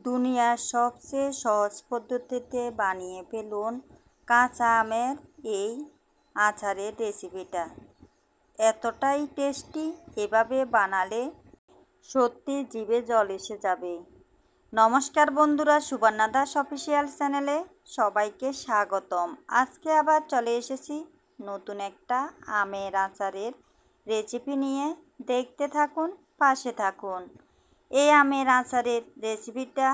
দুনিয়ার সবচেয়ে সহজ পদ্ধতিতে বানিয়ে ফেলুন কাঁচা আমের এই আচারের রেসিপিটা। এতটাই টেস্টি, এভাবে বানালে সত্যি জিভে জল এসে যাবে। নমস্কার বন্ধুরা, সুবর্ণা দাস অফিসিয়াল চ্যানেলে সবাইকে স্বাগতম। আজকে আবার চলে এসেছি নতুন একটা আমের আচারের রেসিপি নিয়ে। দেখতে থাকুন, পাশে থাকুন। এই আমের আচারের রেসিপিটা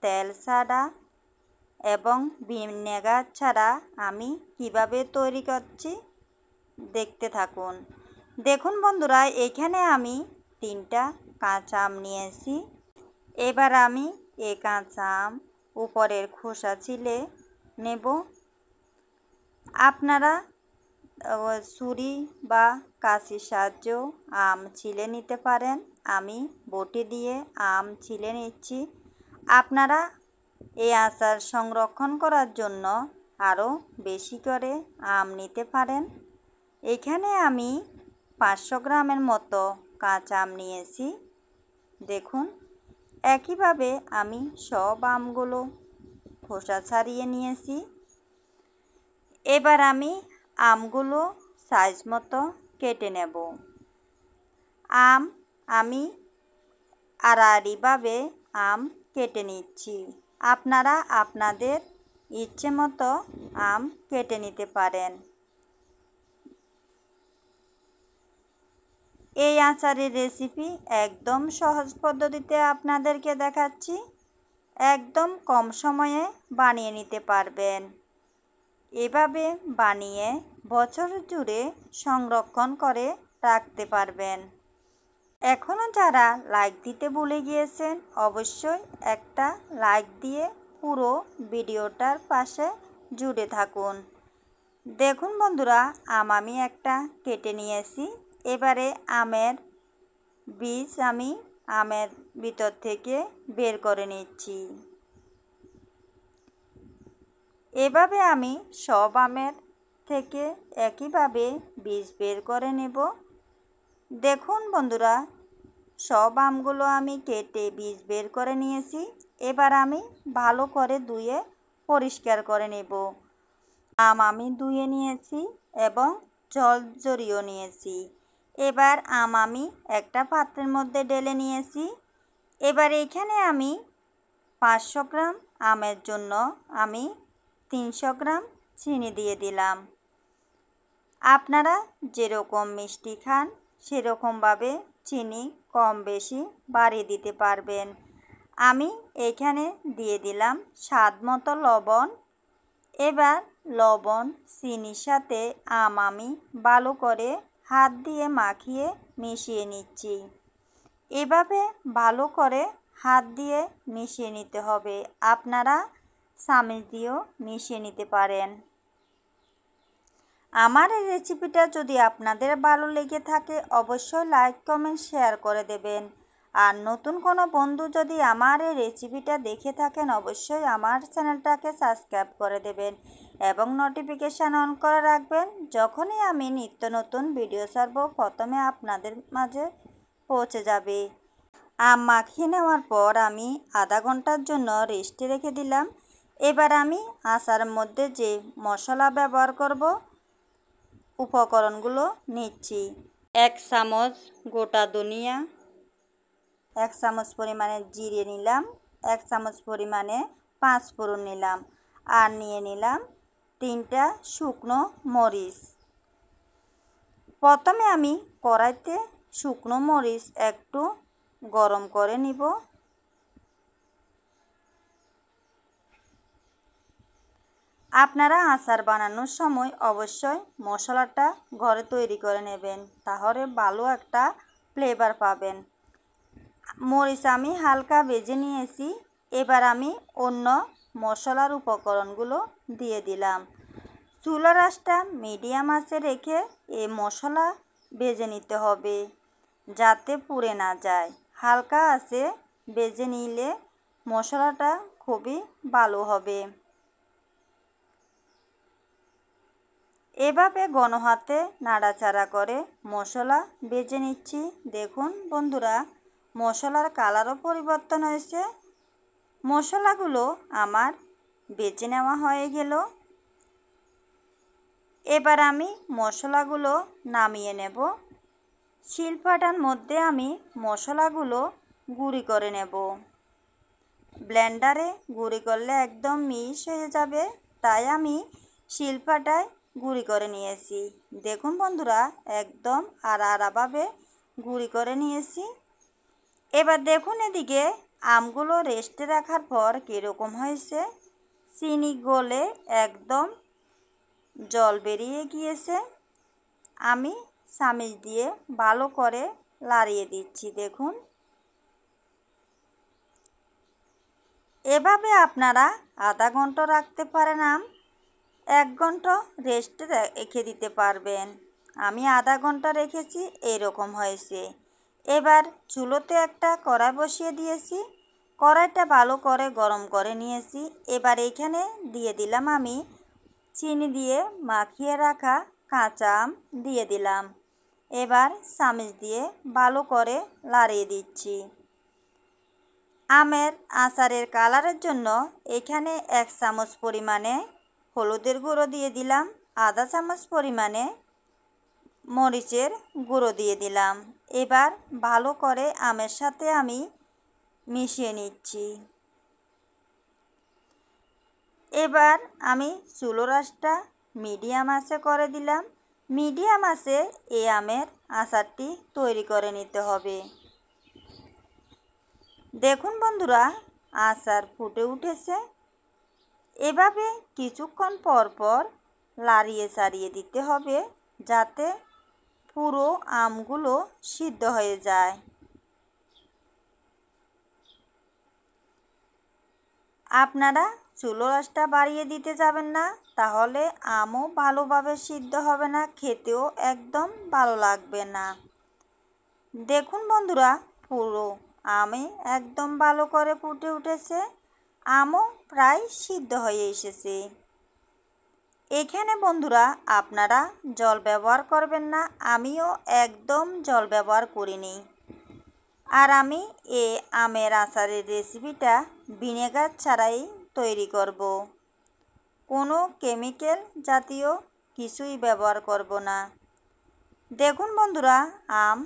তেল ছাড়া এবং ভিনেগার ছাড়া আমি কিভাবে তৈরি করছি দেখতে থাকুন। দেখুন বন্ধুরা, এখানে আমি 3টা কাঁচা আম নিয়েছি। এবার আমি এই কাঁচা আম উপরের খোসা ছিলে নেব। আপনারা ছুরি বা কাঁচির সাহায্যেও আম ছিলে নিতে পারেন। আমি বটি দিয়ে আম ছিলে নিচ্ছি। আপনারা এই আচার সংরক্ষণ করার জন্য আরও বেশি করে আম নিতে পারেন। এখানে আমি 500 গ্রামের মতো কাঁচা আম নিয়েছি। দেখুন, একইভাবে আমি সব আমগুলো খোসা ছাড়িয়ে নিয়েছি। এবার আমি আমগুলো সাইজ মতো কেটে নেব। আম আমি আড়াআড়িভাবে আম কেটে নিচ্ছি। আপনারা আপনাদের ইচ্ছে মতো আম কেটে নিতে পারেন। এই আচারের রেসিপি একদম সহজ পদ্ধতিতে আপনাদেরকে দেখাচ্ছি। একদম কম সময়ে বানিয়ে নিতে পারবেন। এভাবে বানিয়ে বছর জুড়ে সংরক্ষণ করে রাখতে পারবেন। এখনও যারা লাইক দিতে ভুলে গিয়েছেন, অবশ্যই একটা লাইক দিয়ে পুরো ভিডিওটার পাশে জুড়ে থাকুন। দেখুন বন্ধুরা, আম আমি একটা কেটে নিয়েছি। এবারে আমের বীজ আমি আমের ভিতর থেকে বের করে নিচ্ছি। এভাবে আমি সব আমের থেকে একইভাবে বীজ বের করে নেব। দেখুন বন্ধুরা, সব আমগুলো আমি কেটে বীজ বের করে নিয়েছি। এবার আমি ভালো করে ধুয়ে পরিষ্কার করে নেব। আম আমি ধুয়ে নিয়েছি এবং জল ঝরিয়ে নিয়েছি। এবার আম আমি একটা পাত্রের মধ্যে ঢেলে নিয়েছি। এবার এখানে আমি 500 গ্রাম আমের জন্য আমি 300 গ্রাম চিনি দিয়ে দিলাম। আপনারা যেরকম মিষ্টি খান সেরকমভাবে চিনি কম বেশি বাড়িয়ে দিতে পারবেন। আমি এখানে দিয়ে দিলাম স্বাদ মতো লবণ। এবার লবণ চিনির সাথে আম আমি ভালো করে হাত দিয়ে মাখিয়ে মিশিয়ে নিচ্ছি। এভাবে ভালো করে হাত দিয়ে মিশিয়ে নিতে হবে। আপনারা চামচ দিয়েও মিশিয়ে নিতে পারেন। আমার এই রেসিপিটা যদি আপনাদের ভালো লেগে থাকে, অবশ্যই লাইক কমেন্ট শেয়ার করে দেবেন। আর নতুন কোনো বন্ধু যদি আমার এই রেসিপিটা দেখে থাকেন, অবশ্যই আমার চ্যানেলটাকে সাবস্ক্রাইব করে দেবেন এবং নোটিফিকেশান অন করে রাখবেন। যখনই আমি নিত্য নতুন ভিডিও ছাড়ব, প্রথমে আপনাদের মাঝে পৌঁছে যাবে। আম মাখিয়ে নেওয়ার পর আমি আধা ঘন্টার জন্য রেস্টে রেখে দিলাম। এবার আমি আচারের মধ্যে যে মশলা ব্যবহার করব, উপকরণগুলো নিচ্ছি। 1 চামচ গোটা ধনিয়া, 1 চামচ পরিমাণে জিরে নিলাম, 1 চামচ পরিমাণে 5 ফোড়ন নিলাম, আর নিয়ে নিলাম 3টা শুকনো মরিচ। প্রথমে আমি কড়াইতে শুকনো মরিচ একটু গরম করে নিব। আপনারা আচার বানানোর সময় অবশ্যই মশলাটা ঘরে তৈরি করে নেবেন, তাহলে ভালো একটা ফ্লেভার পাবেন। মরিচ আমি হালকা ভেজে নিয়েছি। এবার আমি অন্য মশলার উপকরণগুলো দিয়ে দিলাম। চুলার আঁচটা মিডিয়াম আঁচে রেখে এই মশলা ভেজে নিতে হবে, যাতে পুড়ে না যায়। হালকা আঁচে ভেজে নিলে মশলাটা খুবই ভালো হবে। এভাবে ঘন হাতে নাড়াচাড়া করে মশলা ভেজে নিচ্ছি। দেখুন বন্ধুরা, মশলার কালারও পরিবর্তন হয়েছে। মশলাগুলো আমার বেছে নেওয়া হয়ে গেল। এবার আমি মশলাগুলো নামিয়ে নেব। শিলপাটার মধ্যে আমি মশলাগুলো গুঁড়ি করে নেব। ব্লেন্ডারে গুঁড়ি করলে একদম মিশ হয়ে যাবে, তাই আমি শিলপাটায় গুঁড়ি করে নিয়েছি। দেখুন বন্ধুরা, একদম আড়াআড়াভাবে গুঁড়ি করে নিয়েছি। এবার দেখুন এদিকে আমগুলো রেস্টে রাখার পর কীরকম হয়েছে। চিনি গলে একদম জল বেরিয়ে গিয়েছে। আমি চামচ দিয়ে ভালো করে লাড়িয়ে দিচ্ছি। দেখুন, এভাবে আপনারা আধা ঘন্টা রাখতে পারেন, 1 ঘন্টা রেস্টে রেখে দিতে পারবেন। আমি আধা ঘন্টা রেখেছি, এরকম হয়েছে। এবার চুলোতে একটা কড়াই বসিয়ে দিয়েছি। কড়াইটা ভালো করে গরম করে নিয়েছি। এবার এখানে দিয়ে দিলাম আমি চিনি দিয়ে মাখিয়ে রাখা কাঁচা আম দিয়ে দিলাম। এবার চামচ দিয়ে ভালো করে লাড়িয়ে দিচ্ছি। আমের আচারের কালারের জন্য এখানে 1 চামচ পরিমাণে হলুদের গুঁড়ো দিয়ে দিলাম, আধা চামচ পরিমাণে মরিচের গুঁড়ো দিয়ে দিলাম। এবার ভালো করে আমের সাথে আমি মিশিয়ে নিচ্ছি। এবার আমি চুলোর আঁচটা মিডিয়াম আঁচে করে দিলাম। মিডিয়াম আঁচে এই আমের আচারটি তৈরি করে নিতে হবে। দেখুন বন্ধুরা, আচার ফুটে উঠেছে। এভাবে কিছুক্ষণ পর পর লাড়িয়ে চাড়িয়ে দিতে হবে, যাতে পুরো আমগুলো সিদ্ধ হয়ে যায়। আপনারা চুলোর আঁচটা বাড়িয়ে দিতে যাবেন না, তাহলে আমও ভালোভাবে সিদ্ধ হবে না, খেতেও একদম ভালো লাগবে না। দেখুন বন্ধুরা, পুরো আমে একদম ভালো করে ফুটে উঠেছে। আমও প্রায় সিদ্ধ হয়ে এসেছে। এখানে বন্ধুরা আপনারা জল ব্যবহার করবেন না, আমিও একদম জল ব্যবহার করিনি। আর আমি এই আমের আচারের রেসিপিটা ভিনেগার ছাড়াই তৈরি করব। কোনো কেমিক্যাল জাতীয় কিছুই ব্যবহার করব না। দেখুন বন্ধুরা, আম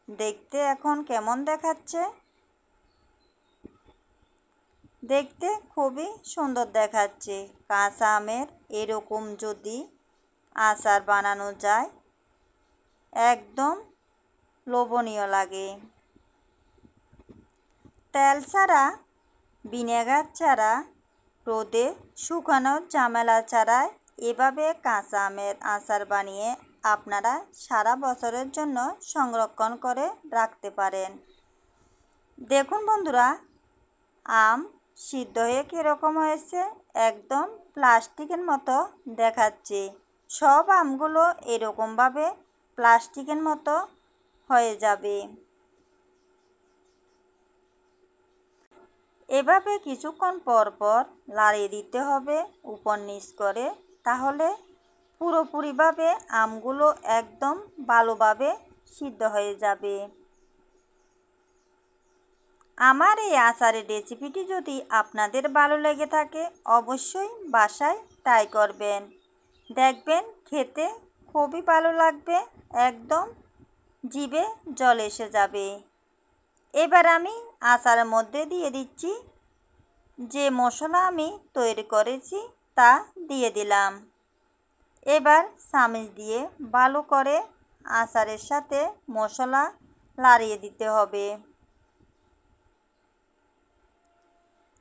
দেখতে এখন কেমন দেখাচ্ছে। দেখতে খুবই সুন্দর দেখাচ্ছে। কাঁচা আমের এরকম যদি আচার বানানো যায়, একদম লোভনীয় লাগে। তেল ছাড়া, ভিনেগার ছাড়া, রোদে শুকানোর ঝামেলা ছাড়াই এভাবে কাঁচা আমের আচার বানিয়ে আপনারা সারা বছরের জন্য সংরক্ষণ করে রাখতে পারেন। দেখুন বন্ধুরা, আম সিদ্ধ হয়ে কীরকম হয়েছে, একদম প্লাস্টিকের মতো দেখাচ্ছে। সব আমগুলো এরকমভাবে প্লাস্টিকের মতো হয়ে যাবে। এভাবে কিছুক্ষণ পর পর লাড়িয়ে দিতে হবে উপর নিচ করে, তাহলে পুরোপুরিভাবে আমগুলো একদম ভালোভাবে সিদ্ধ হয়ে যাবে। আমার এই আচারের রেসিপিটি যদি আপনাদের ভালো লেগে থাকে, অবশ্যই বাসায় ট্রাই করবেন। দেখবেন খেতে খুবই ভালো লাগবে, একদম জিভে জল এসে যাবে। এবার আমি আচারের মধ্যে দিয়ে দিচ্ছি যে মশলা আমি তৈরি করেছি, তা দিয়ে দিলাম। এবার চামচ দিয়ে ভালো করে আচারের সাথে মশলা লাড়িয়ে দিতে হবে।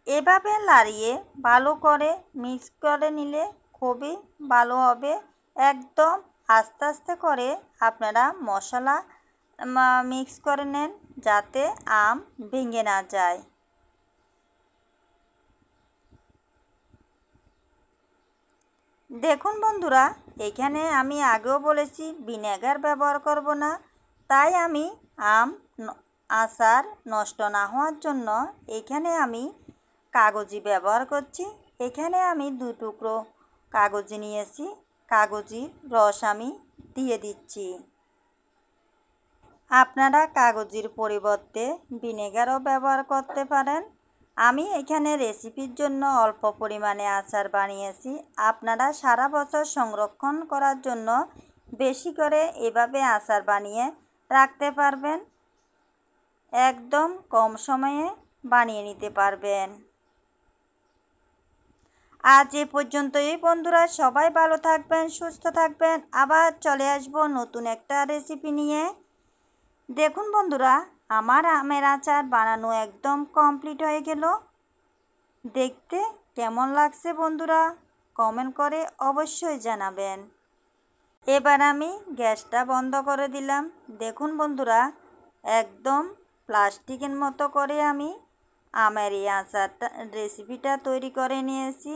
এভাবে লাড়িয়ে ভালো করে মিক্স করে নিলে খুবই ভালো হবে। একদম আস্তে আস্তে করে আপনারা মশলা মিক্স করে নেন, যাতে আম ভেঙে না যায়। দেখুন বন্ধুরা, এখানে আমি আগেও বলেছি ভিনেগার ব্যবহার করব না, তাই আমি আচার নষ্ট না হওয়ার জন্য এখানে আমি কাগজি ব্যবহার করছি। এখানে আমি 2 টুকরো কাগজি নিয়েছি, কাগজির রস আমি দিয়ে দিচ্ছি। আপনারা কাগজির পরিবর্তে ভিনেগারও ব্যবহার করতে পারেন। আমি এখানে রেসিপির জন্য অল্প পরিমাণে আচার বানিয়েছি। আপনারা সারা বছর সংরক্ষণ করার জন্য বেশি করে এভাবে আচার বানিয়ে রাখতে পারবেন। একদম কম সময়ে বানিয়ে নিতে পারবেন। আজ এ পর্যন্তই বন্ধুরা, সবাই ভালো থাকবেন, সুস্থ থাকবেন। আবার চলে আসব নতুন একটা রেসিপি নিয়ে। দেখুন বন্ধুরা, আমার আমের আচার বানানো একদম কমপ্লিট হয়ে গেল। দেখতে কেমন লাগছে বন্ধুরা, কমেন্ট করে অবশ্যই জানাবেন। এবার আমি গ্যাসটা বন্ধ করে দিলাম। দেখুন বন্ধুরা, একদম প্লাস্টিকের মতো করে আমি আমের এই আচারটা রেসিপিটা তৈরি করে নিয়েছি।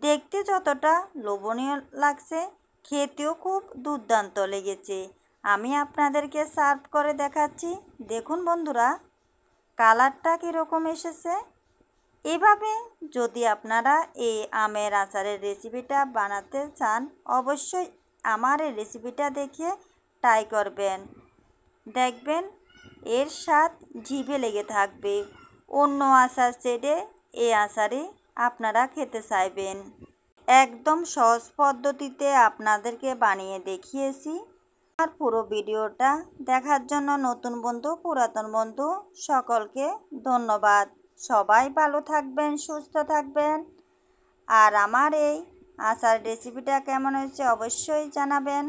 দেখতে যতটা লোভনীয় লাগছে, খেতেও খুব দুর্দান্ত লেগেছে। আমি আপনাদেরকে সার্ভ করে দেখাচ্ছি। দেখুন বন্ধুরা, কালারটা কীরকম এসেছে। এভাবে যদি আপনারা এই আমের আচারের রেসিপিটা বানাতে চান, অবশ্যই আমার এই রেসিপিটা দেখে ট্রাই করবেন। দেখবেন এর স্বাদ জিভে লেগে থাকবে। অন্য আচার ছেড়ে এই আচারই আপনারা খেতে চাইবেন। একদম সহজ পদ্ধতিতে আপনাদেরকে বানিয়ে দেখিয়েছি। আর পুরো ভিডিওটা দেখার জন্য নতুন বন্ধু, পুরাতন বন্ধু সকলকে ধন্যবাদ। সবাই ভালো থাকবেন, সুস্থ থাকবেন। আর আমার এই আচার রেসিপিটা কেমন হয়েছে অবশ্যই জানাবেন।